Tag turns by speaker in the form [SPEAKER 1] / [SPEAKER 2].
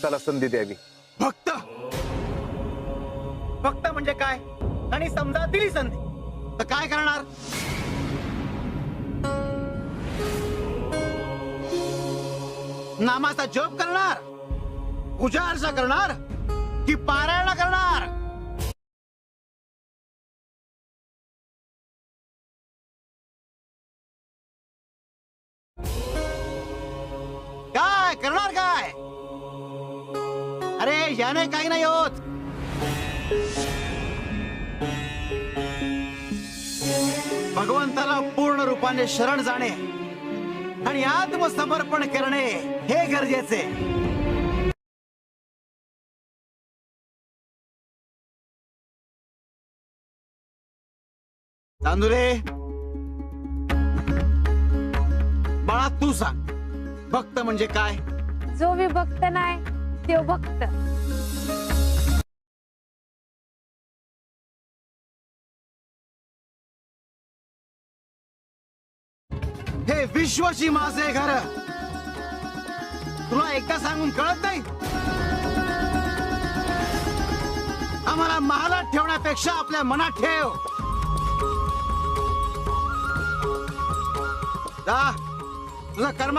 [SPEAKER 1] त्याला संधी द्यावी.
[SPEAKER 2] भक्त भक्त म्हणजे काय? आणि समजा दिली संधी तर काय करणार? नामाचा जप करणार, पूजा अर्चा करणार की पारायण करणार? काय करणार काय? अरे याने काही नाही होत. भगवंताला पूर्ण रूपाने शरण जाणे आणि आत्मसमर्पण करणे हे गरजेचे. चांदुरे, बाळा तू सांग, भक्त म्हणजे काय?
[SPEAKER 3] जो विभक्त नाही तो भक्त.
[SPEAKER 2] हे विश्वाची माझे घर. तुला एकदा सांगून कळत नाही? आम्हाला महालात ठेवण्यापेक्षा आपल्या मनात ठेव. जा, तुझं कर्म